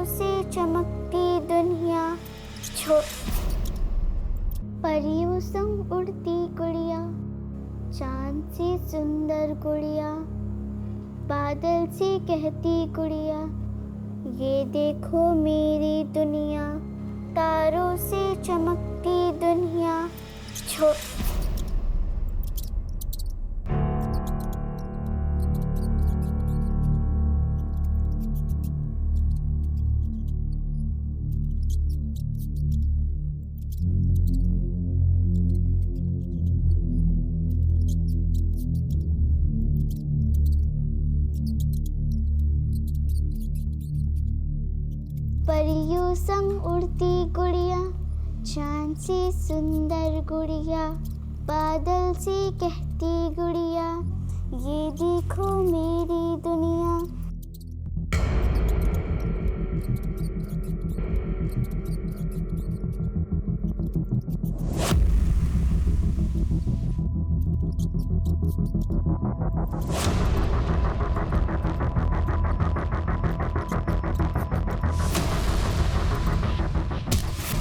तारों से चमकती दुनिया, परियों संग उड़ती गुड़िया, चांद सी सुंदर गुड़िया, बादल से कहती गुड़िया, ये देखो मेरी दुनिया, तारों से चमकती दुनिया। परियों संग उड़ती गुड़िया, चांद से सुंदर गुड़िया, बादल से कहती गुड़िया, ये देखो मेरी दुनिया।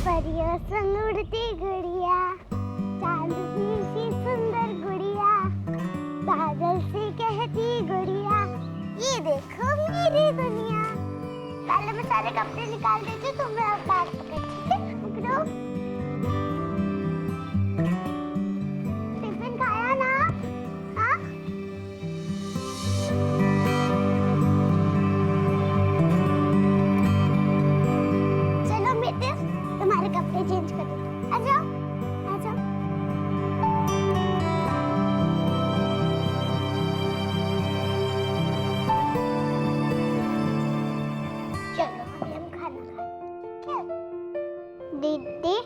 परियों संग उड़ती गुड़िया, चांद सी सुंदर गुड़िया, बादल से कहती गुड़िया, ये देखो मेरी दुनिया। पहले मैं सारे कपड़े निकाल देती हूँ, तुम मेरा बैग पकड़, ठीक है? पकड़ो। टिफिन खाया ना? हाँ? चलो बेटे, तुम्हारे कपड़े चेंज कर दो। आ जाओ, आ जाओ। चलो अभी हम खाना खाते हैं। दीदी,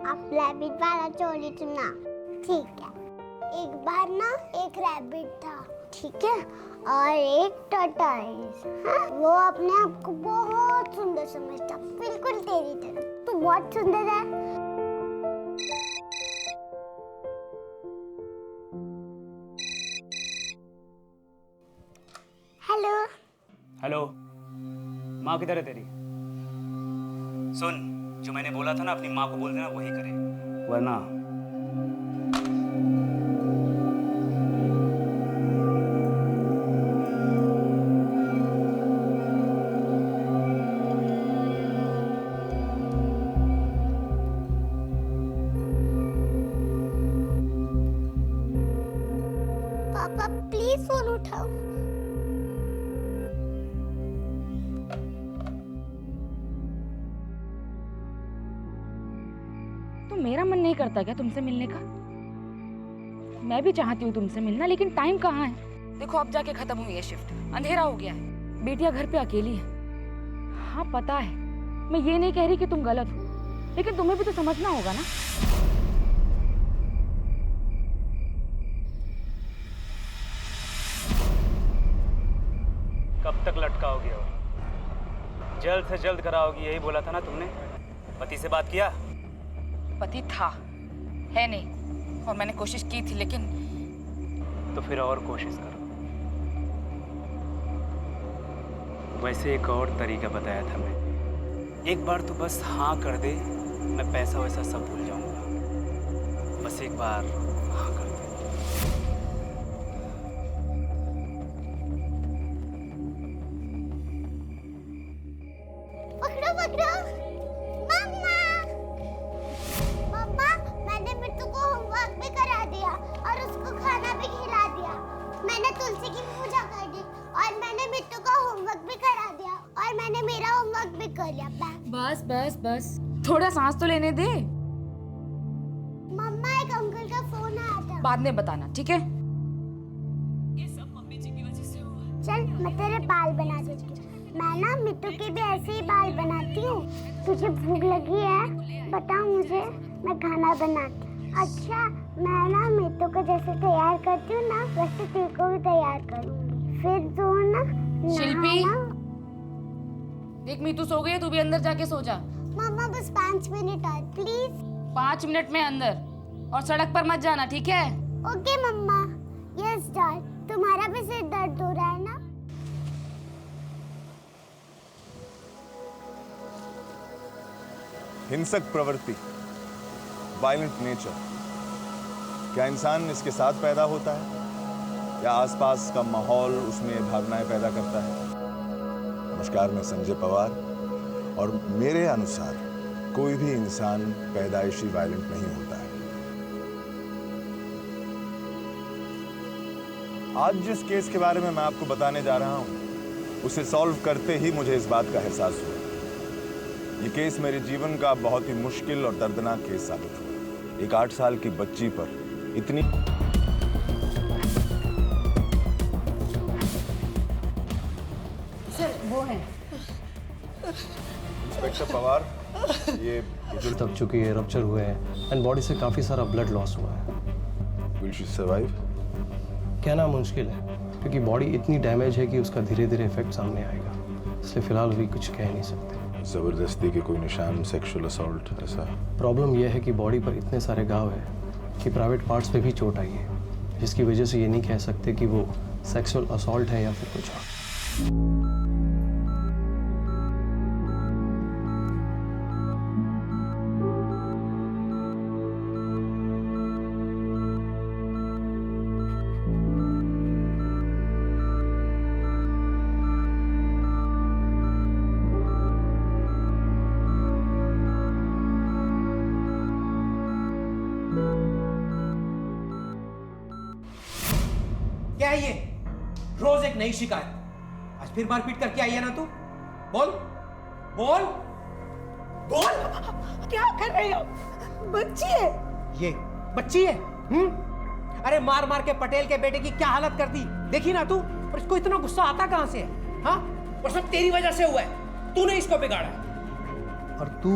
आप रैबिट वाला चोली सुना, ठीक है? एक बार ना एक रैबिट था, ठीक है, और एक टर्टल। हाँ? वो अपने आप को बहुत सुंदर समझता, बिल्कुल तेरी तरह। तू बहुत सुंदर है। हेलो। हेलो, माँ किधर है तेरी? सुन, जो मैंने बोला था ना अपनी माँ को बोल देना वही करे, वरना पापा प्लीज फोन उठाओ। तो मेरा मन नहीं करता क्या तुमसे मिलने का? मैं भी चाहती हूँ तुमसे मिलना, लेकिन टाइम कहाँ है? देखो अब जाके खत्म हुई है शिफ्ट, अंधेरा हो गया है, बेटियां घर पे अकेली है। हाँ पता है, मैं ये नहीं कह रही कि तुम गलत हो, लेकिन तुम्हें भी तो समझना होगा ना। कब तक लटकाओगी? हो जल्द से जल्द कराओगी, यही बोला था ना तुमने। पति से बात किया? पति था, है नहीं, और मैंने कोशिश की थी, लेकिन तो फिर और कोशिश करो। वैसे एक और तरीका बताया था मैं, एक बार तो बस हाँ कर दे, मैं पैसा वैसा सब भूल जाऊंगा। बस एक बार हाँ कर दे। पकड़ो पकड़ो। मम्मा, मम्मा, मैंने मिट्टू को होमवर्क भी करा दिया और उसको खाना भी खिला दिया। मैंने तुलसी की पूजा कर दी और मैंने मिट्टू का होमवर्क भी करा दिया और मैंने मेरा होमवर्क भी कर लिया। बस बस बस, थोड़ा सांस तो लेने दे। मम्मा, एक अंकल का फोन आया था। बाद में बताना, ठीक है? ये सब मम्मी जी की वजह से हुआ। चल मैं तेरे बाल बना देती हूँ। मैं ना मिट्टू के भी ऐसे ही बाल बनाती हूँ। तुझे भूख लगी है? बता मुझे, मैं खाना बनाती हूँ। अच्छा, मैं ना मिट्टू को जैसे तैयार करती हूँ ना, वैसे तेरे को भी तैयार करूँगी। फिर तो ना शिल्पी, नहाना। देख मीतू सो गई है, तू भी अंदर जाके सो जा। मम्मा बस 5 मिनट और प्लीज। 5 मिनट में अंदर, और सड़क पर मत जाना, ठीक है? ओके मम्मा। यस डैड, तुम्हारा भी सिर दर्द हो रहा है ना? हिंसक प्रवृत्ति, वायलेंट नेचर, क्या इंसान इसके साथ पैदा होता है या आसपास का माहौल उसमें भावनाएं पैदा करता है? नमस्कार, मैं संजय पवार, और मेरे अनुसार कोई भी इंसान पैदाइशी वायलेंट नहीं होता है। आज जिस केस के बारे में मैं आपको बताने जा रहा हूं, उसे सॉल्व करते ही मुझे इस बात का एहसास हुआ। ये केस मेरे जीवन का बहुत ही मुश्किल और दर्दनाक केस साबित हुआ। एक 8 साल की बच्ची पर इतनी सर वो है इंस्पेक्टर पवार, ये तब चूंकि ये रप्चर हुए हैं एंड बॉडी से काफ़ी सारा ब्लड लॉस हुआ है। Will she survive? कहना मुश्किल है क्योंकि बॉडी इतनी डैमेज है कि उसका धीरे धीरे इफेक्ट सामने आएगा, इसलिए फिलहाल भी कुछ कह नहीं सकते। जबरदस्ती के कोई निशान, सेक्सुअल असॉल्ट ऐसा? प्रॉब्लम यह है कि बॉडी पर इतने सारे घाव है कि प्राइवेट पार्ट्स पे भी चोट आई है, जिसकी वजह से ये नहीं कह सकते कि वो सेक्सुअल असॉल्ट है या फिर कुछ और। क्या है ये? रोज एक नई शिकायत। आज फिर मारपीट करके आई है ना तू? बोल बोल बोल। क्या कर रहे हो? बच्ची है ये बच्ची है? अरे मार मार के पटेल के बेटे की क्या हालत कर दी, देखी ना तू? और इसको इतना गुस्सा आता कहां से है? हाँ, और सब तेरी वजह से हुआ है, तूने इसको बिगाड़ा है। और तू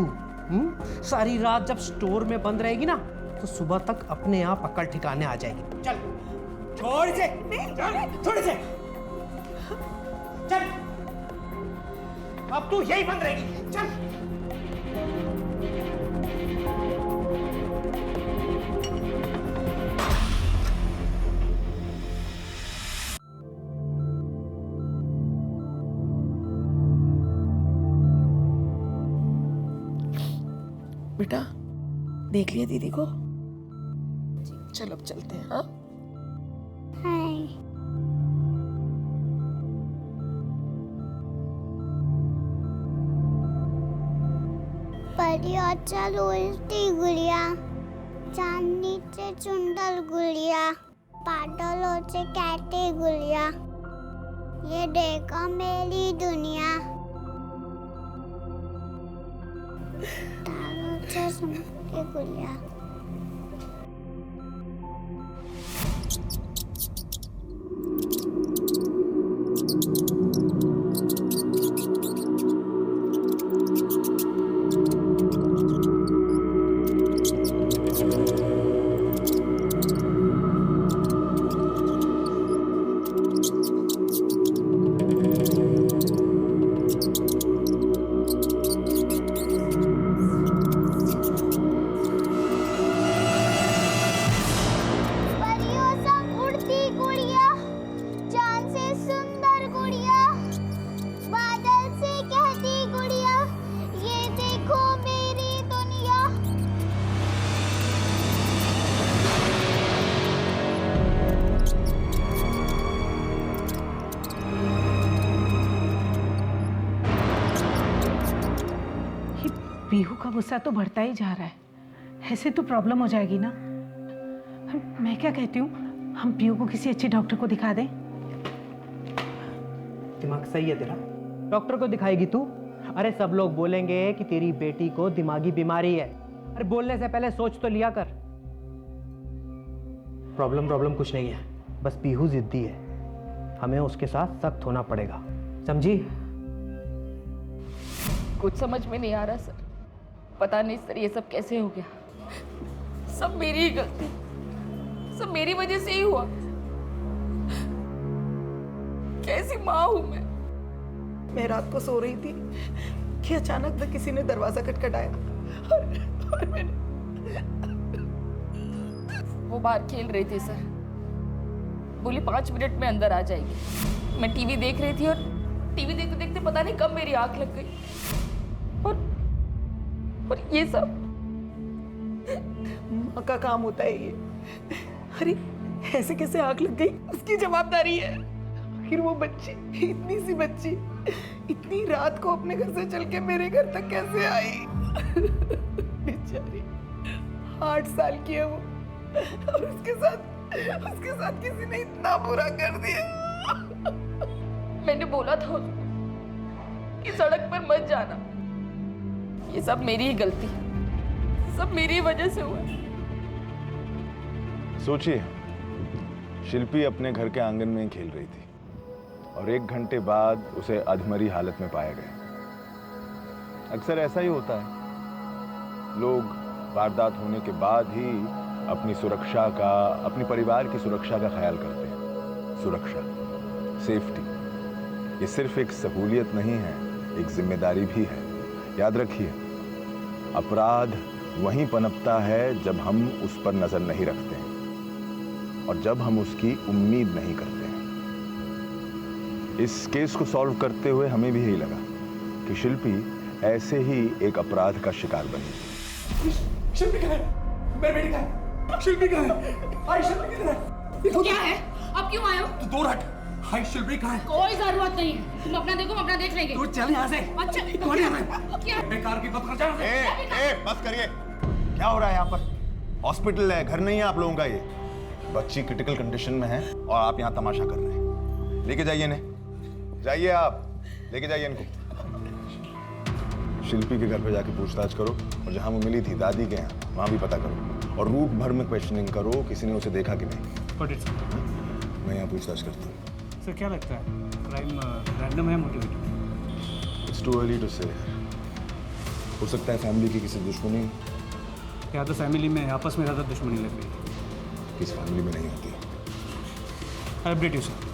सारी रात जब स्टोर में बंद रहेगी ना, तो सुबह तक अपने आप अकल ठिकाने आ जाएगी। चल छोड़ से, छोड़ से, चल, अब तू यही बंद रहेगी, चल। बेटा देख लिया दीदी को? चल अब चलते हैं। हाँ चल उल्टी गुड़िया, चांदनीचे चुंडल गुड़िया, पाटलोचे कैटे गुड़िया, ये देखो मेरी दुनिया। तारोचे सुनते गुड़िया। पीहू का गुस्सा तो बढ़ता ही जा रहा है, ऐसे तो प्रॉब्लम हो जाएगी ना। मैं क्या कहती हूँ, हम पीहू को किसी अच्छे डॉक्टर को दिखा दें। दिमाग सही है तेरा, डॉक्टर को दिखाएगी तू? अरे सब लोग बोलेंगे कि तेरी बेटी को दिमागी बीमारी है। अरे बोलने से पहले सोच तो लिया कर। प्रॉब्लम कुछ नहीं है, बस पीहू जिद्दी है, हमें उसके साथ सख्त होना पड़ेगा, समझी? कुछ समझ में नहीं आ रहा सर, पता नहीं सर ये सब कैसे हो गया। सब मेरी ही गलती, सब मेरी वजह से ही हुआ। कैसी माँ हूं मैं रात को सो रही थी कि अचानक से किसी ने दरवाजा खटखटाया और मैंने वो बाहर खेल रही थी सर, बोली 5 मिनट में अंदर आ जाएगी। मैं टीवी देख रही थी और टीवी देखते देखते पता नहीं कब मेरी आंख लग गई और और ये सब माँ का काम होता है ये। अरे ऐसे कैसे आग लग गई, उसकी जवाबदारी है। आखिर वो बच्ची, इतनी सी बच्ची, इतनी रात को अपने घर से चल के मेरे घर तक कैसे आई? बेचारी 8 साल की है वो, और उसके साथ किसी ने इतना बुरा कर दिया। मैंने बोला था उसको कि सड़क पर मत जाना। ये सब मेरी ही गलती, सब मेरी वजह से हुआ। सोचिए, शिल्पी अपने घर के आंगन में ही खेल रही थी और 1 घंटे बाद उसे अधमरी हालत में पाया गया। अक्सर ऐसा ही होता है, लोग वारदात होने के बाद ही अपनी सुरक्षा का, अपने परिवार की सुरक्षा का ख्याल करते हैं। सुरक्षा, सेफ्टी, ये सिर्फ एक सहूलियत नहीं है, एक जिम्मेदारी भी है। याद रखिए, अपराध वहीं पनपता है जब हम उस पर नजर नहीं रखते हैं और जब हम उसकी उम्मीद नहीं करते हैं। इस केस को सॉल्व करते हुए हमें भी यही लगा कि शिल्पी ऐसे ही एक अपराध का शिकार बनी। शिल्पी कहाँ है? मेरे बेटी कहाँ है? शिल्पी कहाँ है? हाय शिल्पी किधर है? क्या है? अब क्यों आए हो? तू दूर हट। हाय शिल्पी कहाँ है? कोई जरूरत नहीं है, तुम अपना देखो, हम अपना देख लेंगे। तू चल यहाँ से। अच्छा, कौन है? क्या? बेकार की बात कर जा। बस करिए। क्या हो रहा है यहाँ पर? हॉस्पिटल है, घर नहीं है आप लोगों का। ये बच्ची क्रिटिकल कंडीशन में है और आप यहाँ तमाशा कर रहे हैं। लेके जाइए इन्हें, जाइए आप, लेके जाइए इनको। शिल्पी के घर पे जाके पूछताछ करो और जहाँ वो मिली थी दादी के यहाँ, वहाँ भी पता करो और रूट भर में क्वेश्चनिंग करो, किसी ने उसे देखा कि नहीं। मैं यहाँ पूछताछ करता हूँ। सर क्या लगता है, क्राइम रैंडम है, motivated? It's too early to say. हो सकता है फैमिली की किसी दुश्मनी, या तो फैमिली में आपस में ज़्यादा दुश्मनी लग गई। किसी फैमिली में नहीं होती। I update you sir.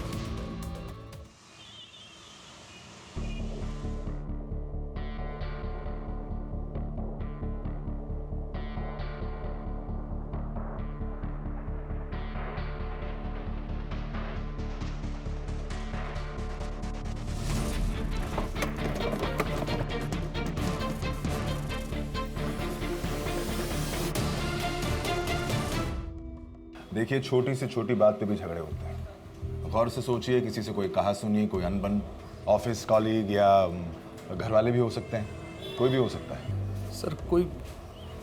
देखिए, छोटी से छोटी बात पे भी झगड़े होते हैं। गौर से सोचिए, किसी से कोई कहा सुनी, कोई अनबन ऑफिस कॉलीग या घर वाले भी हो सकते हैं, कोई भी हो सकता है। सर कोई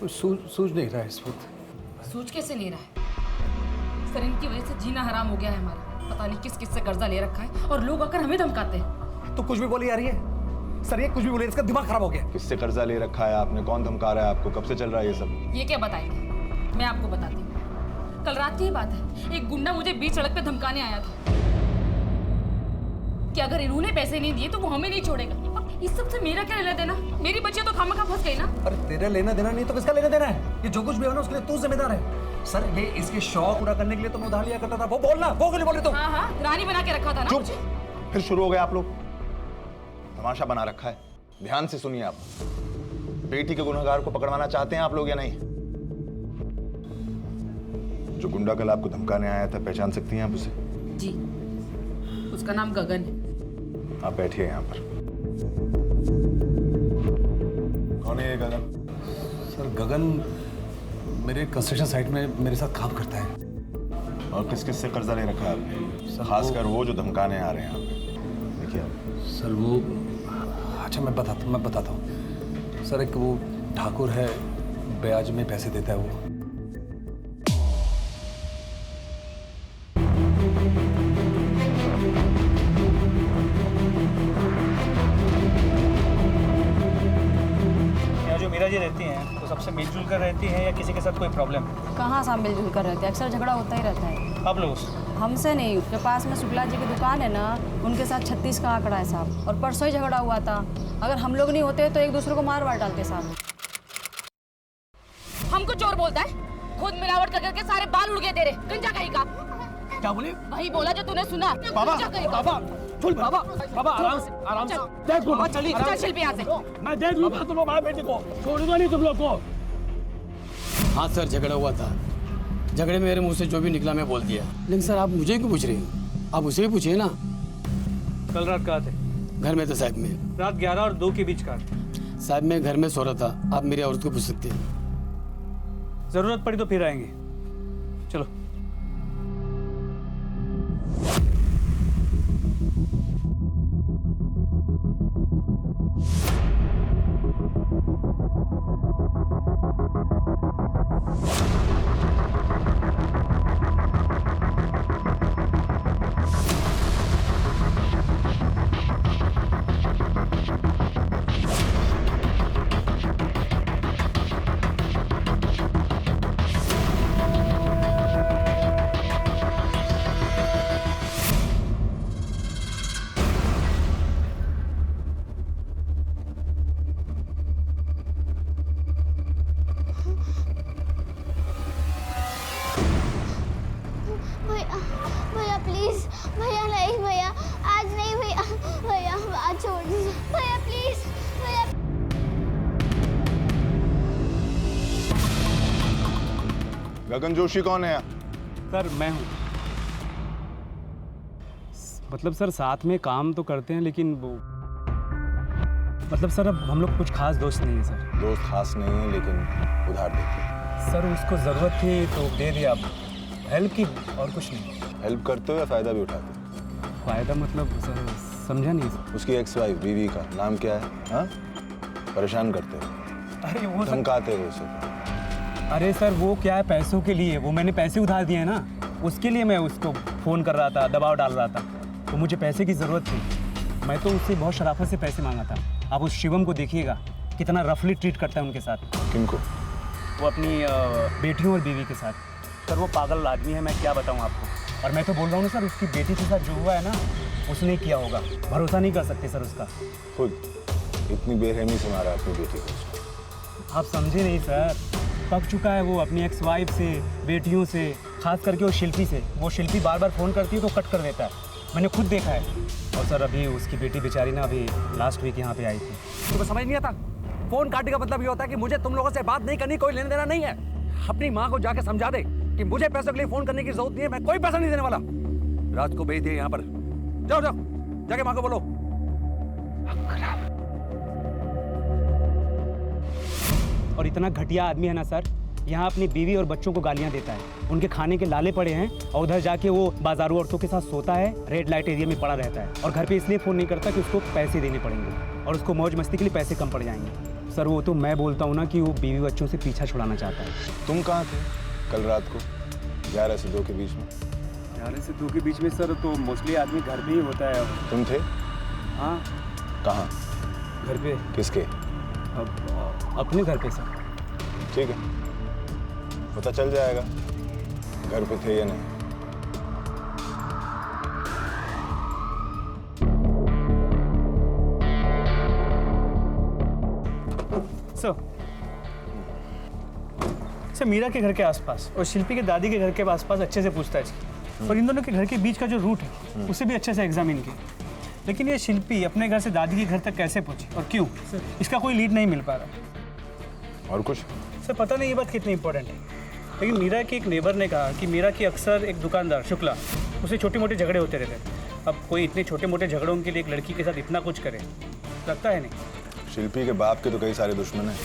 सूझ नहीं रहा है इस वक्त। सूझ कैसे नहीं रहा है? सर इनकी वजह से जीना हराम हो गया है हमारा। पता नहीं किस किस से कर्जा ले रखा है और लोग आकर हमें धमकाते हैं। तो कुछ भी बोली जा रही है सर, ये कुछ भी बोले, इसका दिमाग खराब हो गया। किससे कर्जा ले रखा है आपने? कौन धमका रहा है आपको? कब से चल रहा है ये सब? ये क्या बताएंगे, मैं आपको बताती हूँ। कल रात की ही बात है, एक गुंडा मुझे बीच सड़क पे धमकाने आया था कि अगर इन्होंने पैसे नहीं दिए तो वो हमें नहीं छोड़ेगा। अब इस सब से मेरा क्या लेना देना? मेरी बच्चियां तो खामखा फंस गई ना। अरे तेरा लेना देना नहीं तो किसका लेना देना है? ये जो कुछ भी हो ना उसके लिए तू जिम्मेदार है। सर ये इसके शौक पूरा करने के लिए तो मैं उधार लिया करता था। वो बोलना, वो क्यों बोल रहे तुम? हाँ हाँ, रानी बना के रखा था ना चुप। मुझे। फिर शुरू हो गए आप लोग। तमाशा बना रखा है। ध्यान से सुनिए, आप बेटी के गुनहगार को पकड़वाना चाहते हैं आप लोग या नहीं? जो गुंडा कल आपको धमकाने आया था, पहचान सकती हैं आप उसे? जी, उसका नाम गगन है। आप बैठिए यहाँ पर। कौन है ये गगन? सर गगन मेरे कंस्ट्रक्शन साइट में मेरे साथ काम करता है। और किस किस से कर्जा ले रखा है आपने? खासकर वो जो धमकाने आ रहे हैं आप। देखिए सर वो, अच्छा मैं बताता हूँ। सर एक वो ठाकुर है, ब्याज में पैसे देता है वो। मीरा जी रहती हैं तो सबसे मिलजुल कर रहती हैं या किसी के साथ कोई प्रॉब्लम? कहाँ साहब मिलजुल कर रहते हैं, अक्सर झगड़ा होता ही रहता है। आप लोग हमसे नहीं, उसके पास में शुक्ला जी की दुकान है ना, उनके साथ 36 का आंकड़ा है साहब। और परसों ही झगड़ा हुआ था। अगर हम लोग नहीं होते तो एक दूसरे को मार वार डालते साहब। हमको चोर बोलता है, खुद मिलावट कर करके सारे बाल उड़ गए तेरे। गंजा कहीं का? क्या बोले? वही बोला जो तूने सुना। बाबा, बाबा, चल बाबा, बाबा आराम से देख लो। चलिए चल शिल्पी यहाँ से। मैं देख लूंगा तुम हमारे बेटे को, छोड़ूंगा नहीं तुम लोग को। हाँ सर, झगड़ा हुआ था। झगड़े में मेरे मुंह से जो भी निकला मैं बोल दिया। लेकिन सर आप मुझे क्यों पूछ रही हो? आप उसे भी पूछिए ना। कल रात कहाँ थे? घर में थे साहब में। रात 11 और 2 के बीच का। साहब मैं घर में सो रहा था, आप मेरी औरत को पूछ सकते हैं। जरूरत पड़ी तो फिर आएंगे। चलो। भैया भैया प्लीज, भैया नहीं भैया, आज नहीं भैया, भैया आज छोड़ दीजिए भैया प्लीज, भैया। गगन जोशी कौन है? सर मैं हूँ। मतलब सर साथ में काम तो करते हैं लेकिन वो मतलब सर अब हम लोग कुछ खास दोस्त नहीं है सर। दोस्त खास नहीं है लेकिन उधार देते। सर उसको ज़रूरत थी तो दे दिया, हेल्प की और कुछ नहीं। हेल्प करते हो या फायदा भी उठाते हो? फायदा मतलब सर समझा नहीं सर। उसकी एक्स वाइफ बीवी का नाम क्या है? हाँ, परेशान करते हो, अरे वो धमकाते हो उसे। अरे सर वो क्या है, पैसों के लिए, वो मैंने पैसे उधार दिए हैं ना, उसके लिए मैं उसको फ़ोन कर रहा था, दबाव डाल रहा था। तो मुझे पैसे की ज़रूरत थी, मैं तो उससे बहुत शराफत से पैसे मांगा था। आप उस शिवम को देखिएगा कितना रफली ट्रीट करता है उनके साथ। किनको? वो अपनी बेटियों और बीवी के साथ। सर वो पागल आदमी है, मैं क्या बताऊँ आपको। और मैं तो बोल रहा हूँ ना सर, उसकी बेटी के साथ जो हुआ है ना, उसने किया होगा। भरोसा नहीं कर सकते सर उसका। खुद इतनी बेरहमी से मारा अपनी बेटी को। आप समझे नहीं सर, पक चुका है वो अपनी एक्स वाइफ से, बेटियों से, खास करके वो शिल्पी से। वो शिल्पी बार बार फ़ोन करती है तो कट कर देता है, मैंने खुद देखा है। और सर अभी उसकी बेटी बेचारी ना अभी लास्ट वीक यहाँ पे आई थी। तुम्हें समझ नहीं आता? फोन काटने का मतलब ये होता है कि मुझे तुम लोगों से बात नहीं करनी, कोई लेना देना नहीं है। अपनी माँ को जाके समझा दे कि मुझे पैसों के लिए फोन करने की जरूरत नहीं है, मैं कोई पैसा नहीं देने वाला। रात को भेज दिए यहाँ पर। जाओ जाओ जाके माँ को बोलो। और इतना घटिया आदमी है ना सर, यहाँ अपनी बीवी और बच्चों को गालियाँ देता है, उनके खाने के लाले पड़े हैं, और उधर जाके वो बाजारू औरतों के साथ सोता है, रेड लाइट एरिया में पड़ा रहता है। और घर पे इसलिए फ़ोन नहीं करता कि उसको पैसे देने पड़ेंगे और उसको मौज मस्ती के लिए पैसे कम पड़ जाएंगे। सर वो तो मैं बोलता हूँ ना कि वो बीवी बच्चों से पीछा छुड़ाना चाहता है। तुम कहाँ थे कल रात को 11 से 2 के बीच में? 11 से 2 के बीच में सर तो मोस्टली आदमी घर पे ही होता है। तुम थे? हाँ। कहाँ? घर पे। किसके? अपने घर पे सर। ठीक है, पता चल जाएगा घर पे थे या नहीं। सर मीरा के घर के आसपास और शिल्पी के दादी के घर के आसपास अच्छे से पूछताछ की, और इन दोनों के घर के बीच का जो रूट है उसे भी अच्छे से एग्जामिन किया। लेकिन ये शिल्पी अपने घर से दादी के घर तक कैसे पहुंची और क्यों, इसका कोई लीड नहीं मिल पा रहा। और कुछ? सर पता नहीं ये बात कितनी इंपॉर्टेंट है, लेकिन मीरा के एक नेबर ने कहा कि मीरा की अक्सर एक दुकानदार शुक्ला, उसे छोटे मोटे झगड़े होते रहते हैं। अब कोई इतने छोटे मोटे झगड़ों के लिए एक लड़की के साथ इतना कुछ करे, लगता है नहीं। शिल्पी के बाप के तो कई सारे दुश्मन हैं,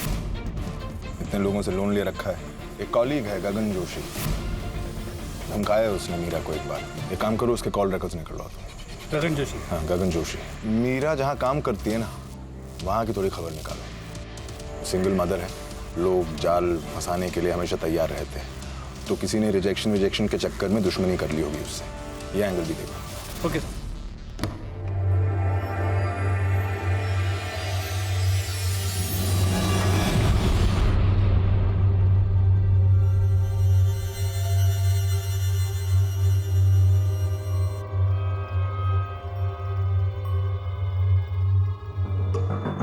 इतने लोगों से लोन ले रखा है। एक कॉलीग है गगन जोशी, धमकाया उसने मीरा को एक बार। एक काम करो, उसके कॉल रिकॉर्ड्स निकल लो। गगन जोशी? हाँ गगन जोशी। मीरा जहाँ काम करती है ना, वहाँ की थोड़ी खबर निकालो। सिंगल मदर है, लोग जाल फंसाने के लिए हमेशा तैयार रहते हैं, तो किसी ने रिजेक्शन के चक्कर में दुश्मनी कर ली होगी उससे। ये एंगल भी देखो। Okay sir.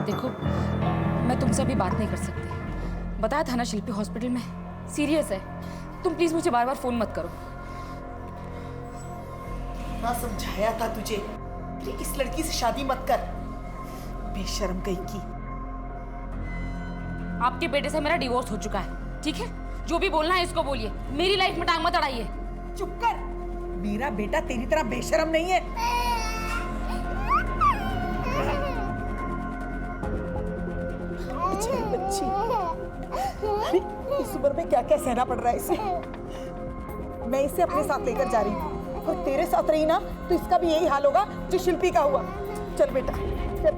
देखो मैं तुमसे अभी बात नहीं कर सकती, बताया था ना शिल्पी हॉस्पिटल में सीरियस है। तुम प्लीज मुझे बार बार फोन मत करो। ना समझाया था तुझे, अरे इस लड़की से शादी मत कर, बेशर्म कहीं की। आपके बेटे से मेरा डिवोर्स हो चुका है, ठीक है? जो भी बोलना है इसको बोलिए, मेरी लाइफ में टांग मत अड़ाइए। चुप कर, मेरा बेटा तेरी तरह बेशर्म नहीं है। बच्ची, अरे इस उम्र में क्या क्या सहना पड़ रहा है इसे। मैं इसे अपने साथ लेकर जा रही हूँ और तेरे साथ रही ना तो इसका भी यही हाल होगा जो शिल्पी का हुआ। चल बेटा चल।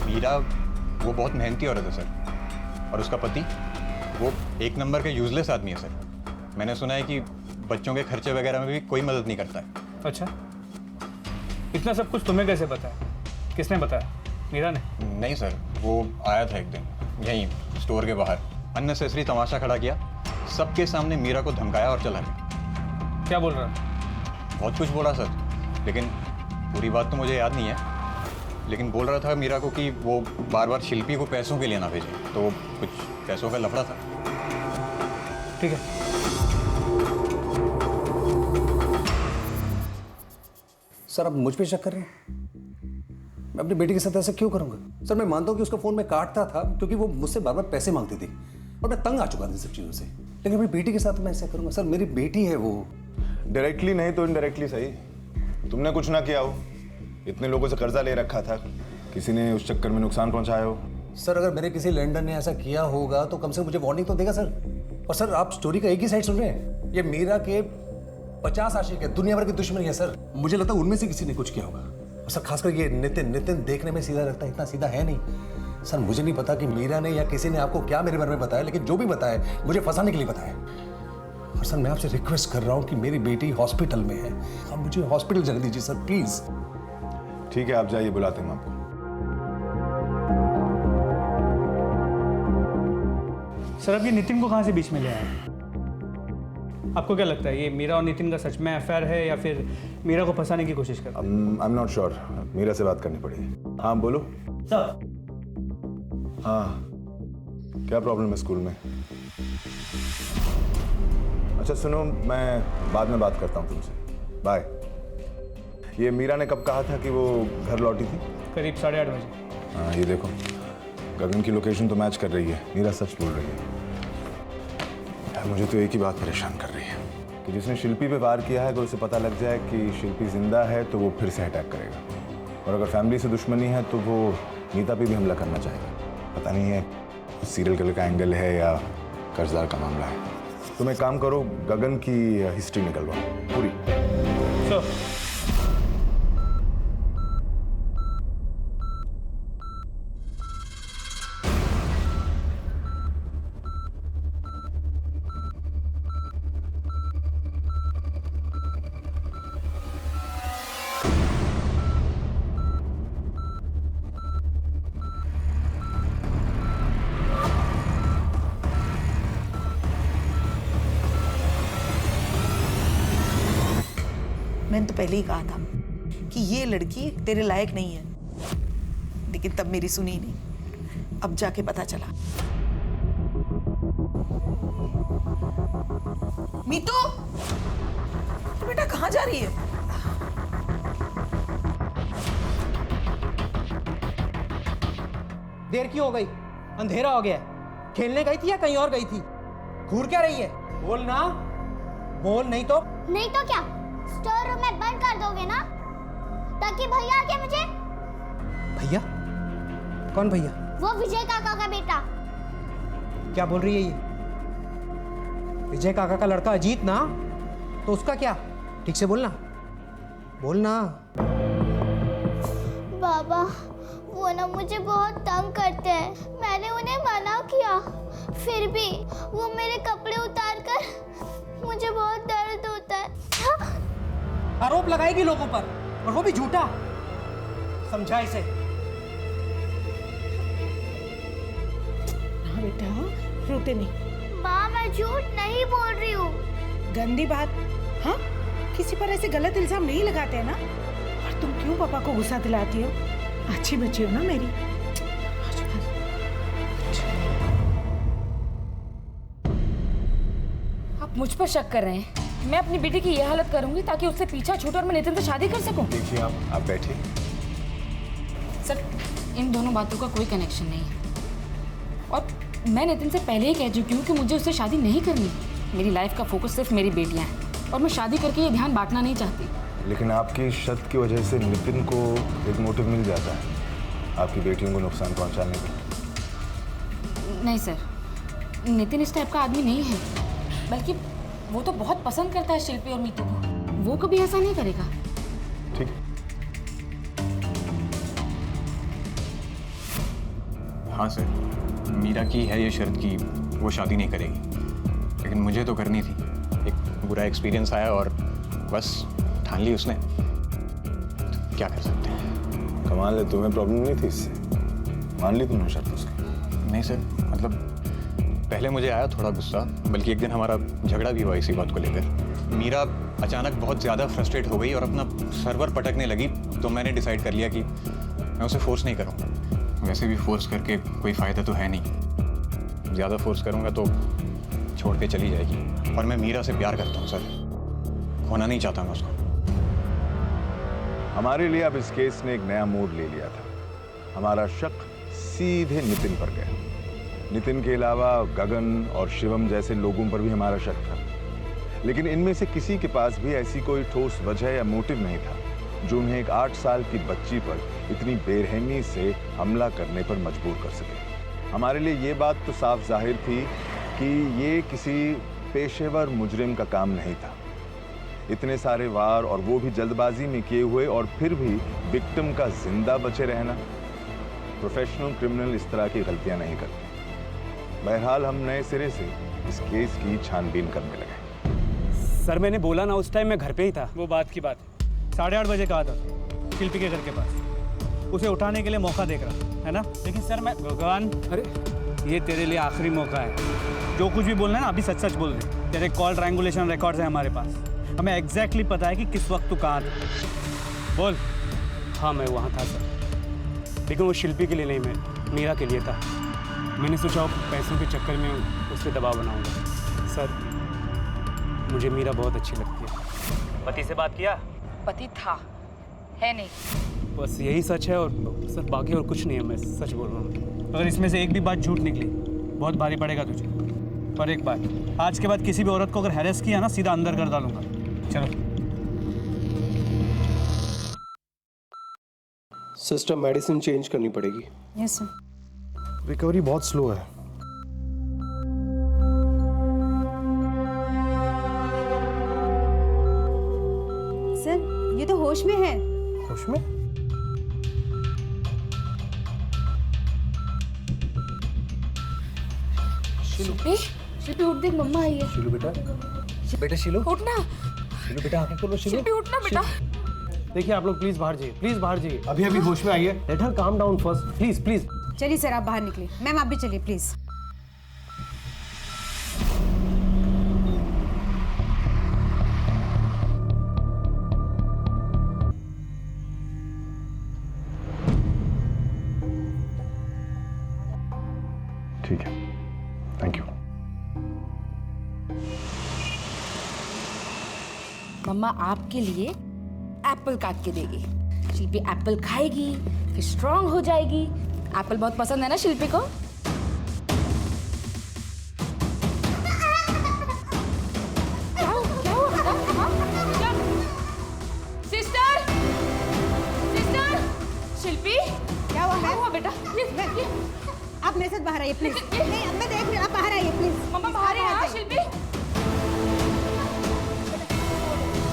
मीरा वो बहुत मेहनती औरत है सर, और उसका पति वो एक नंबर का यूजलेस आदमी है सर। मैंने सुना है कि बच्चों के खर्चे वगैरह में भी कोई मदद नहीं करता है। अच्छा, इतना सब कुछ तुम्हें कैसे पता है? किसने बताया? मीरा ने? नहीं सर, वो आया था एक दिन यहीं स्टोर के बाहर, अननेसेसरी तमाशा खड़ा किया, सबके सामने मीरा को धमकाया और चला गया। क्या बोल रहा? बहुत कुछ बोला सर, लेकिन पूरी बात तो मुझे याद नहीं है। लेकिन बोल रहा था मीरा को कि वो बार बार शिल्पी को पैसों के लिए ना भेजे, तो कुछ पैसों का लफड़ा था। ठीक है। सर आप मुझ पे शक कर रहे हैं? मैं अपनी बेटी के साथ ऐसा क्यों करूंगा? सर मैं मानता हूं कि उसका फोन मैं काटता था क्योंकि वो मुझसे बार बार पैसे मांगती थी और मैं तंग आ चुका था इन सब चीज़ों से, लेकिन अपनी बेटी के साथ मैं ऐसा करूंगा? सर मेरी बेटी है वो। डायरेक्टली नहीं तो इनडायरेक्टली सही, तुमने कुछ ना किया हो, इतने लोगों से कर्जा ले रखा था, किसी ने उस चक्कर में नुकसान पहुंचाया हो। सर अगर मेरे किसी लेंडर ने ऐसा किया होगा तो कम से कम मुझे वार्निंग तो देगा सर। और सर आप स्टोरी का एक ही साइड सुन रहे हैं। ये मीरा के 50 आशिक है, दुनिया भर की दुश्मनी है सर। मुझे लगता है उनमें से किसी ने कुछ किया होगा। और सर खासकर ये नितिन देखने में सीधा लगता है, इतना सीधा है नहीं। सर मुझे नहीं पता कि मीरा ने या किसी ने आपको क्या मेरे बारे में बताया, लेकिन जो भी बताया मुझे फंसाने के लिए बताया। और सर मैं आपसे रिक्वेस्ट कर रहा हूँ कि मेरी बेटी हॉस्पिटल में है, आप मुझे हॉस्पिटल जाने दीजिए सर प्लीज। ठीक है आप जाइए, बुलाते हैं आपको। सर अब ये नितिन को कहाँ से बीच में ले आया? आपको क्या लगता है ये मीरा और नितिन का सच में अफेयर है या फिर मीरा को फंसाने की कोशिश कर रहा है? I am not sure, Meera से बात करनी पड़ेगी। हाँ बोलो। सर हाँ क्या प्रॉब्लम है स्कूल में? अच्छा सुनो, मैं बाद में बात करता हूँ तुमसे, बाय। ये मीरा ने कब कहा था कि वो घर लौटी थी? करीब 8:30 बजे। हाँ ये देखो, गगन की लोकेशन तो मैच कर रही है, मीरा सच बोल रही है। यार मुझे तो एक ही बात परेशान कर रही है कि जिसने शिल्पी पे वार किया है, अगर उसे पता लग जाए कि शिल्पी जिंदा है तो वो फिर से अटैक करेगा, और अगर फैमिली से दुश्मनी है तो वो नीता पे भी हमला करना चाहेगा। पता नहीं है सीरियल किलर का एंगल है या कर्जदार का मामला है। तुम एक काम करो, गगन की हिस्ट्री निकलवाओ पूरी। मैंने तो पहले ही कहा था कि ये लड़की तेरे लायक नहीं है, लेकिन तब मेरी सुनी नहीं। अब जाके पता चला। मीतू, तू बेटा कहाँ जा रही है? देर क्यों हो गई? अंधेरा हो गया। खेलने गई थी या कहीं और गई थी? घूर क्या रही है? बोल ना, बोल। नहीं तो क्या स्टोर रूम में बंद कर दोगे ना, ताकि भैया आके मुझे। भैया? कौन भैया? वो विजय काका का बेटा। क्या बोल रही है ये? विजय काका का लड़का अजीत ना, तो उसका क्या? ठीक से बोलना, बोलना। बाबा वो ना मुझे बहुत तंग करते हैं, मैंने उन्हें मना किया, फिर भी वो मेरे कपड़े उतार कर, मुझे बहुत दर्द होता है। आरोप लगाएगी लोगों पर, और वो भी झूठा। समझा इसे। हाँ बेटा, रोते नहीं। माँ मैं झूठ नहीं बोल रही हूँ। गंदी बात। हाँ, किसी पर ऐसे गलत इल्जाम नहीं लगाते हैं ना। और तुम क्यों पापा को गुस्सा दिलाती हो? अच्छी बच्ची हो ना मेरी। आप मुझ पर शक कर रहे हैं? मैं अपनी बेटी की यह हालत करूंगी ताकि उससे पीछा छूटे और मैं नितिन से शादी कर सकूं? देखिए आप बैठिए। सर इन दोनों बातों का कोई कनेक्शन नहीं है, और मैं नितिन से पहले ही कह चुकी हूँ कि मुझे उससे शादी नहीं करनी। मेरी लाइफ का फोकस सिर्फ मेरी बेटियां हैं, और मैं शादी करके ये ध्यान बांटना नहीं चाहती। लेकिन आपकी शर्त की वजह से नितिन को एक मोटिव मिल जाता है। आपकी बेटियों को नुकसान पहुंचाने का? नहीं सर, नितिन इस टाइप का आदमी नहीं है, बल्कि वो तो बहुत पसंद करता है शिल्पी और मीतू को। वो कभी ऐसा नहीं करेगा। ठीक है। हाँ सर, मीरा की है ये शर्त कि वो शादी नहीं करेगी, लेकिन मुझे तो करनी थी। एक बुरा एक्सपीरियंस आया और बस ठान ली उसने, तो क्या कर सकते हैं। कमाल है, तुम्हें प्रॉब्लम नहीं थी इससे? मान ली तुमने शर्त उसकी? नहीं सर, मतलब पहले मुझे आया थोड़ा गुस्सा, बल्कि एक दिन हमारा झगड़ा भी हुआ इसी बात को लेकर। मीरा अचानक बहुत ज़्यादा फ्रस्ट्रेट हो गई और अपना सर्वर पटकने लगी, तो मैंने डिसाइड कर लिया कि मैं उसे फोर्स नहीं करूँगा। वैसे भी फोर्स करके कोई फ़ायदा तो है नहीं, ज़्यादा फोर्स करूँगा तो छोड़ के चली जाएगी। और मैं मीरा से प्यार करता हूँ सर, खोना नहीं चाहता मैं उसको। हमारे लिए अब इस केस ने एक नया मोड़ ले लिया था। हमारा शक सीधे नितिन पर गया। नितिन के अलावा गगन और शिवम जैसे लोगों पर भी हमारा शक था, लेकिन इनमें से किसी के पास भी ऐसी कोई ठोस वजह या मोटिव नहीं था जो उन्हें एक 8 साल की बच्ची पर इतनी बेरहमी से हमला करने पर मजबूर कर सके। हमारे लिए ये बात तो साफ जाहिर थी कि ये किसी पेशेवर मुजरिम का काम नहीं था। इतने सारे वार और वो भी जल्दबाजी में किए हुए, और फिर भी विक्टिम का जिंदा बचे रहना। प्रोफेशनल क्रिमिनल इस तरह की गलतियां नहीं करते। बहरहाल हम नए सिरे से इस केस की छानबीन करने लगे। सर मैंने बोला ना, उस टाइम मैं घर पे ही था। वो बात की बात है, 8:30 बजे कहा था शिल्पी के घर के पास। उसे उठाने के लिए मौका देख रहा है ना। लेकिन सर मैं भगवान, अरे ये तेरे लिए आखिरी मौका है। जो कुछ भी बोलना है ना, अभी सच सच बोल दे। तेरे कॉल ट्रायंगुलेशन रिकॉर्ड्स हैं हमारे पास, हमें एग्जैक्टली पता है कि किस वक्त तू कहाँ था। बोल। हाँ मैं वहाँ था सर, लेकिन वो शिल्पी के लिए नहीं, मैं मीरा के लिए था। मैंने सोचा पैसों के चक्कर में उस पर दबाव बनाऊंगा। सर मुझे मीरा बहुत अच्छी लगती है। पति से बात किया? पति था, है नहीं। बस यही सच है, और सर बाकी और कुछ नहीं है, मैं सच बोल रहा हूँ। अगर इसमें से एक भी बात झूठ निकली बहुत भारी पड़ेगा तुझे। और एक बात, आज के बाद किसी भी औरत को अगर हैरेस किया ना, सीधा अंदर कर डालूंगा। चलो। सिस्टर मेडिसिन चेंज करनी पड़ेगी। Yes sir. रिकवरी बहुत स्लो है। सर ये तो होश में है। होश में? शिल्पी, शिल्पी उठ, देख मम्मा आई है। शिलू बेटा, बेटा शिलू, उठना। शिलू बेटा आंखें खोलो। शिलू, शिल्पी उठना बेटा। देखिए आप लोग प्लीज बाहर जाइए, प्लीज बाहर जाइए। अभी अभी होश में आई है, let her calm down first, please please. चलिए सर आप बाहर निकलिए। मैम आप भी चलिए प्लीज। ठीक है, थैंक यू। मम्मा आपके लिए एप्पल काट के देगी। शिल्पी एप्पल खाएगी, फिर स्ट्रांग हो जाएगी। एप्पल बहुत पसंद है ना शिल्पी को। क्या हुआ बेटा? हाँ? क्या? सिस्टर, सिस्टर, शिल्पी क्या हुआ? क्या हुआ बेटा? ये आप मेरे साथ बाहर आइए प्लीज। नहीं अब मैं देख रही हूँ, आप बाहर आइए प्लीज। मम्मा बाहर है। हाँ शिल्पी,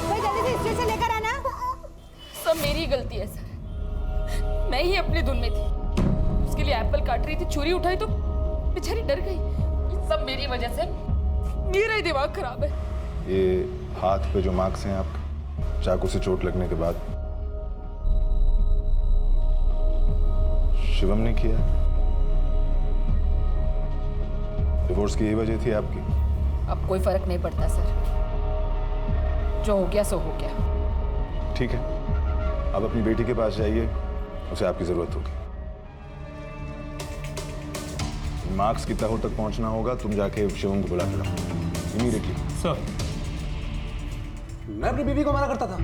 भाई जल्दी से स्टेशन लेकर आना। सब मेरी गलती है सर, मैं ही अपनी धुन में थी। उसके लिए एप्पल काट रही थी, छुरी उठाई तो बेचारी डर गई। ये सब मेरी वजह से, मेरा ही दिमाग खराब है। ये हाथ पे जो मार्क्स हैं आपके चाकू से चोट लगने के बाद, शिवम ने किया? डिवोर्स की यही वजह थी आपकी? अब कोई फर्क नहीं पड़ता सर, जो हो गया सो हो गया। ठीक है, अब अपनी बेटी के पास जाइए, उसे आपकी जरूरत होगी। मार्क्स की तहों तक पहुंचना होगा, तुम जाके शिवम को बुला के लाओ इमीडिएटली। सर मैं अपनी बीवी को मना करता था।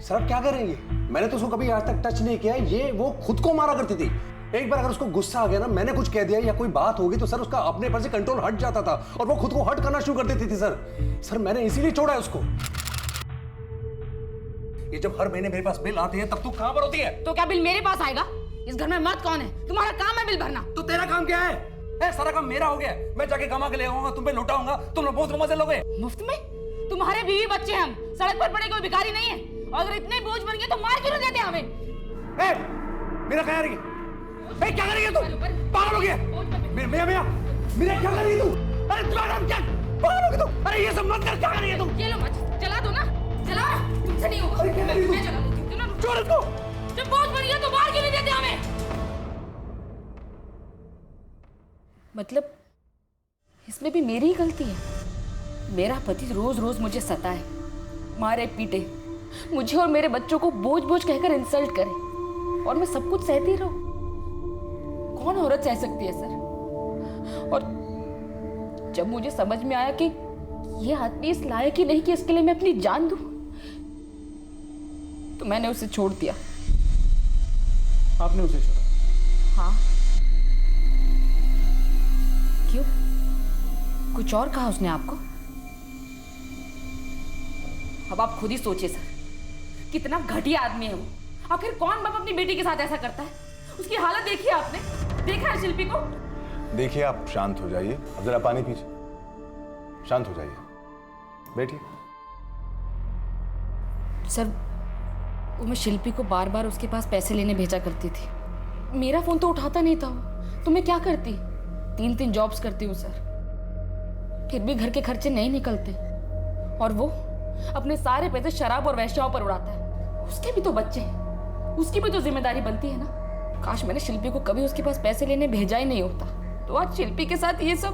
सर आप क्या कर रहे हैं ये? मैंने तो उसको कभी आज तक टच नहीं किया। ये वो खुद को मारा करती थी। एक बार अगर उसको गुस्सा आ गया ना, मैंने कुछ कह दिया या कोई बात होगी तो सर उसका अपने पर से कंट्रोल हट जाता था और वो खुद को हट करना शुरू कर देती थी। सर मैंने इसीलिए छोड़ा है उसको। ये जब हर महीने मेरे पास बिल आते हैं तब तू कहां पर होती है? तो क्या बिल मेरे पास आएगा? इस घर में मर्द कौन है? तुम्हारा काम है बिल भरना। तो तेरा काम क्या है? सारा काम मेरा हो गया। मैं जाके कमा के ले आऊंगा, तुम पे लौटाऊंगा, तुम लोग बहुत मजे लोगे। मुफ्त में? तुम्हारे बीवी बच्चे हम सड़क पर पड़े कोई भिखारी नहीं है। और अगर इतने बोझ बन गए तो मार क्यों नहीं देते हमें? मेरा क्या करेगी? क्या करेगी तू? पागल हो गया? मेरा क्या करेगी तू? अरे तुम्हारा नाम क्या? पागल हो गई तू? अरे ये सब मत कर, क्या करेगी तू? ये लो मत चला दो ना, चला, तुमसे नहीं होगा। अरे क्या करेगी तू? मैं चला देती हूँ। छोड़ इसको। जब बोझ बन गया तो मार क्यों नहीं देते हमें? मतलब इसमें भी मेरी ही गलती है। मेरा पति रोज रोज मुझे सताए, मारे पीटे, मुझे और मेरे बच्चों को बोझ बोझ कहकर इंसल्ट करे, और मैं सब कुछ सहती रहूं। कौन औरत सह सकती है सर? और जब मुझे समझ में आया कि ये आदमी इस लायक ही नहीं कि इसके लिए मैं अपनी जान दूं, तो मैंने उसे छोड़ दिया। आपने उसे छोड़ा? हाँ। क्यों? कुछ और कहा उसने आपको? अब आप खुद ही सोचिए सर, कितना घटिया आदमी है वो। आखिर कौन बाप अपनी बेटी के साथ ऐसा करता है? उसकी हालत देखी है आपने? देखा है शिल्पी को? देखिए, आप शांत हो जाइए। अब जरा पानी पीजिए, शांत हो जाइए, बैठिए। सर, वो मैं शिल्पी को बार बार उसके पास पैसे लेने भेजा करती थी। मेरा फोन तो उठाता नहीं था वो, तो मैं क्या करती? 3 जॉब्स करती हूँ सर, फिर भी घर के खर्चे नहीं निकलते। और वो अपने सारे पैसे शराब और वैश्याओं पर उड़ाता है। उसके भी तो बच्चे हैं, उसकी भी तो जिम्मेदारी बनती है ना। काश मैंने शिल्पी को कभी उसके पास पैसे लेने भेजा ही नहीं होता, तो आज शिल्पी के साथ ये सब।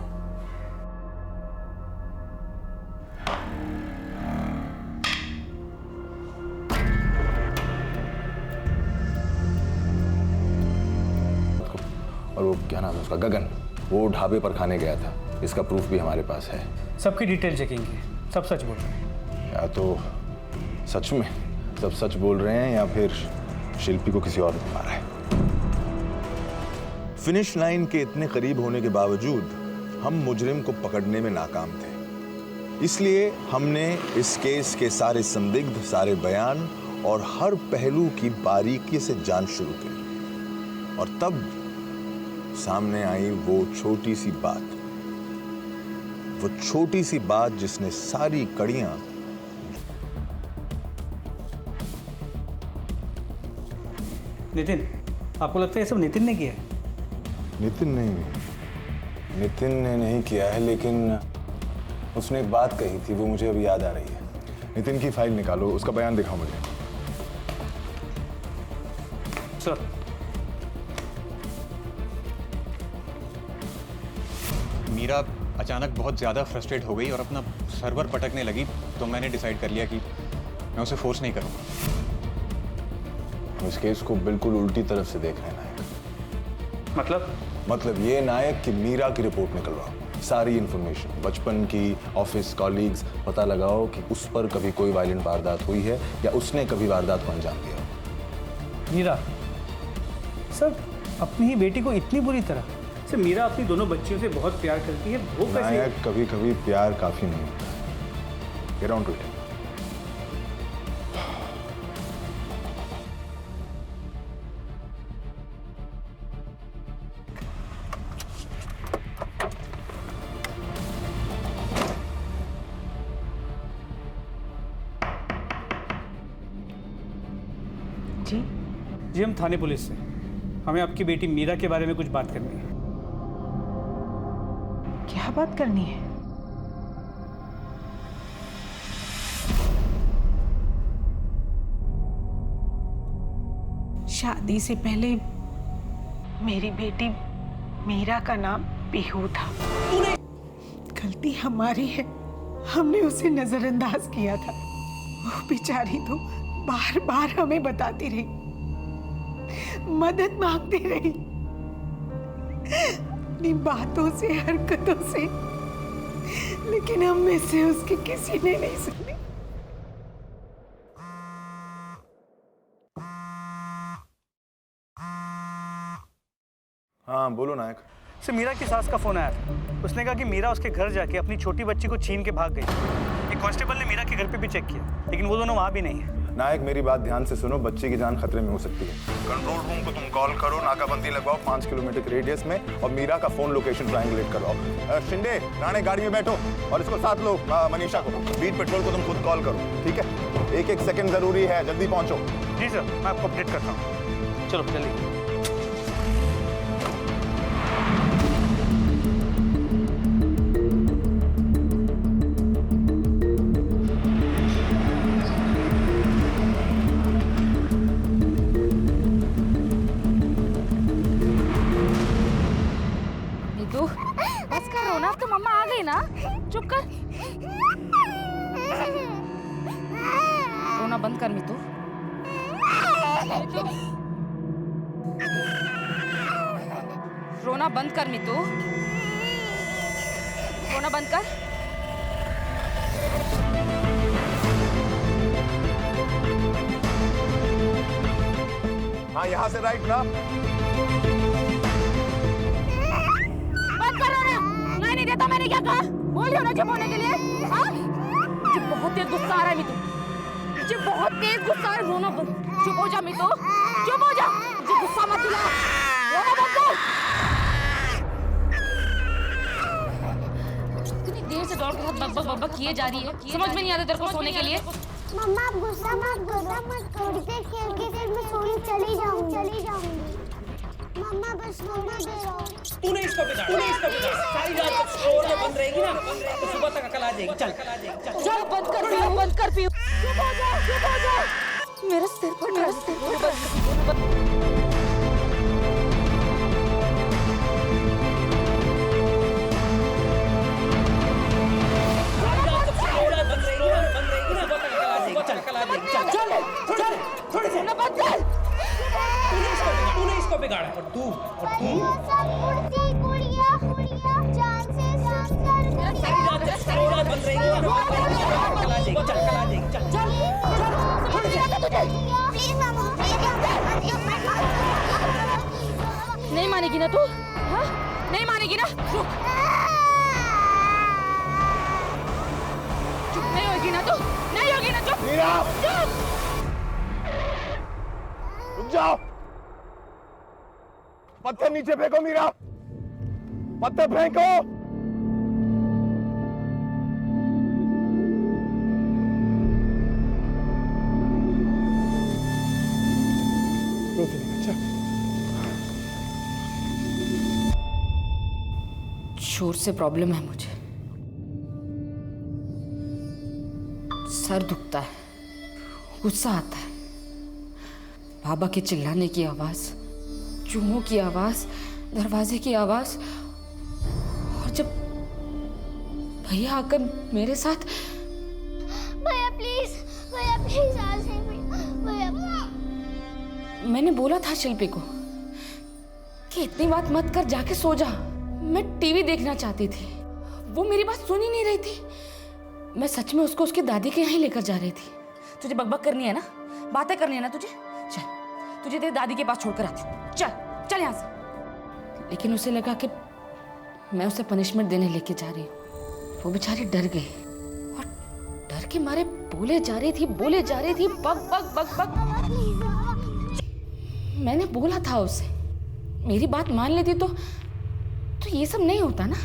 और वो क्या नाम है उसका, गगन, वो ढाबे पर खाने गया था। इसका प्रूफ भी हमारे पास है। सबकी डिटेल चेकिंग की, सब सच बोल रहे हैं। या तो सच में सब सच बोल रहे हैं, या फिर शिल्पी को किसी और ने मारा है। फिनिश लाइन के इतने करीब होने के बावजूद हम मुजरिम को पकड़ने में नाकाम थे। इसलिए हमने इस केस के सारे संदिग्ध, सारे बयान और हर पहलू की बारीकी से जांच शुरू की। और तब सामने आई वो छोटी सी बात जिसने सारी कड़ियां। नितिन, आपको लगता है ये सब नितिन ने किया है? नितिन ने नहीं किया है, लेकिन उसने एक बात कही थी, वो मुझे अभी याद आ रही है। नितिन की फाइल निकालो, उसका बयान दिखाओ मुझे। सर, मीरा अचानक बहुत ज़्यादा फ्रस्ट्रेट हो गई और अपना सर्वर पटकने लगी, तो मैंने डिसाइड कर लिया कि मैं उसे फोर्स नहीं करूँगा। हम इस केस को बिल्कुल उल्टी तरफ से देख रहे हैं नायक। मतलब ये नायक कि मीरा की रिपोर्ट निकलवाओ, सारी इंफॉर्मेशन, बचपन की, ऑफिस, कॉलीग्स, पता लगाओ कि उस पर कभी कोई वायलेंट वारदात हुई है या उसने कभी वारदात को अंजाम दिया। मीरा, सर अपनी ही बेटी को इतनी बुरी तरह? सर, मीरा अपनी दोनों बच्चियों से बहुत प्यार करती है, वो कैसे? नायक, कभी कभी प्यार काफी नहीं होता। Get on to it. जी, हम थाने पुलिस से। हमें आपकी बेटी मीरा के बारे में कुछ बात करनी है। क्या बात करनी है? शादी से पहले मेरी बेटी मीरा का नाम पीहू था। गलती हमारी है, हमने उसे नजरअंदाज किया था। वो बेचारी तो बार बार हमें बताती रही, मदद मांगती रही, अपनी बातों से, हरकतों से, लेकिन हम में से उसकी किसी ने नहीं सुनी। हाँ बोलो नायक। सर, मीरा की सास का फोन आया था। उसने कहा कि मीरा उसके घर जाके अपनी छोटी बच्ची को छीन के भाग गई। एक कांस्टेबल ने मीरा के घर पे भी चेक किया, लेकिन वो दोनों वहाँ भी नहीं है। नायक मेरी बात ध्यान से सुनो, बच्चे की जान खतरे में हो सकती है। कंट्रोल रूम को तुम कॉल करो, नाकाबंदी लगवाओ 5 किलोमीटर के रेडियस में और मीरा का फोन लोकेशन ट्रायंगुलेट करवाओ। शिंदे, राणे गाड़ी में बैठो और इसको साथ लो, मनीषा को। बीट पेट्रोल को तुम खुद कॉल करो, ठीक है? एक सेकंड जरूरी है, जल्दी पहुंचो। जी सर, मैं आपको अपडेट करता हूँ। चलो चलिए। बस करो ना, तो मम्मा आ गई ना, चुप कर। रोना बंद कर मितू। रोना बंद कर मितू, रोना बंद कर। हाँ, यहाँ से राइट ना। नहीं देता, मैंने क्या कहा? बोल रही हो ना चुप होने के लिए? हाँ? मुझे बहुत तेज गुस्सा आ रहा है मितू, मुझे बहुत तेज गुस्सा आ रहा है। रोना बंद, चुप हो जा मितू, चुप हो जा, मुझे गुस्सा मत दिला, रोना बंद कर। इतनी देर से डॉक्टर के साथ बक किए जा रही है, समझ में नहीं आता तेरे को सोने के लिए? मम्मा आप गुस्सा मत करो, थोड़ी देर खेल के फिर मैं सोने चली जाऊंगी। मम्मा बस सोने दो। तूने इसको बिगाड़ा, सारी रात शोर में बंद रहेगी ना तो सुबह तक अकल आ जाएगी। चल बंद कर पियो। चुप हो जा, मेरे सिर पर तूने इसको बिगाड़ा और तू नहीं मानेगी ना तू? हाँ? नहीं मानेगी ना? रुक, चुप नहीं होगी ना तू? नहीं होगी ना चुप? चुप! रुक जाओ, पत्थर नीचे फेंको मीरा, पत्थर फेंको। शोर से प्रॉब्लम है मुझे, सर दुखता है, गुस्सा आता है, बाबा के चिल्लाने की आवाज, चूहों की आवाज, दरवाजे की आवाज, और जब भैया आकर मेरे साथ, भैया प्लीज भैया। मैंने बोला था शिल्पी को कि इतनी बात मत कर, जाके सो जा। मैं टीवी देखना चाहती थी, वो मेरी बात सुन ही नहीं रही थी। मैं सच में उसको उसकी दादी के यहाँ ही लेकर जा रही थी। तुझे बकबक करनी है ना, बातें करनी है ना तुझे? चल, तुझे तेरी दादी के पास छोड़कर आती हूँ। चल यहाँ से। लेकिन उसे लगा कि मैं उसे पनिशमेंट देने लेके जा रही हूँ। वो बेचारी डर गई और डर के मारे बोले जा रही थी, बक। मैंने बोला था उसे, मेरी बात मान लेती तो ये सब नहीं होता ना।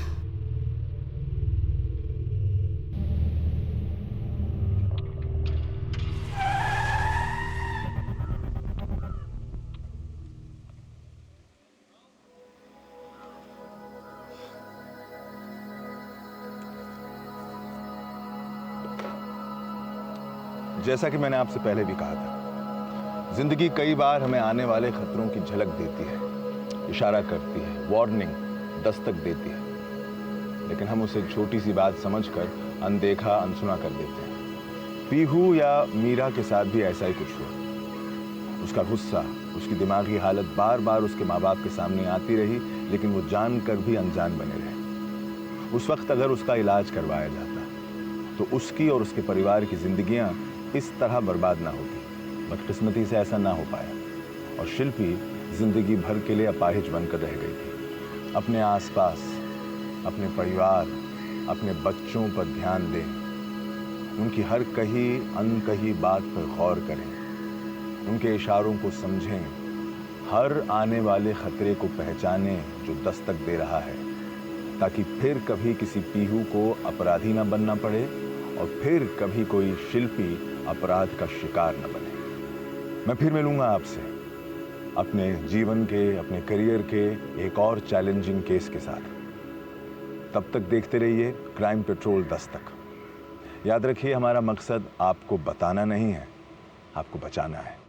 जैसा कि मैंने आपसे पहले भी कहा था, जिंदगी कई बार हमें आने वाले खतरों की झलक देती है, इशारा करती है, वार्निंग, दस्तक देती है, लेकिन हम उसे छोटी सी बात समझकर अनदेखा अनसुना कर देते हैं। पीहू या मीरा के साथ भी ऐसा ही कुछ हुआ। उसका गुस्सा, उसकी दिमागी हालत बार बार उसके माँ बाप के सामने आती रही, लेकिन वो जानकर भी अनजान बने रहे। उस वक्त अगर उसका इलाज करवाया जाता तो उसकी और उसके परिवार की जिंदगियां इस तरह बर्बाद ना होती। बदकिस्मती से ऐसा ना हो पाया और शिल्पी जिंदगी भर के लिए अपाहिज बनकर रह गई थी। अपने आसपास, अपने परिवार, अपने बच्चों पर ध्यान दें उनकी हर कही अनकही बात पर गौर करें, उनके इशारों को समझें, हर आने वाले खतरे को पहचानें जो दस्तक दे रहा है, ताकि फिर कभी किसी पीहू को अपराधी न बनना पड़े और फिर कभी कोई शिल्पी अपराध का शिकार न बने। मैं फिर मिलूंगा आपसे अपने जीवन के, अपने करियर के एक और चैलेंजिंग केस के साथ। तब तक देखते रहिए क्राइम पेट्रोल दस्तक। याद रखिए, हमारा मकसद आपको बताना नहीं है, आपको बचाना है।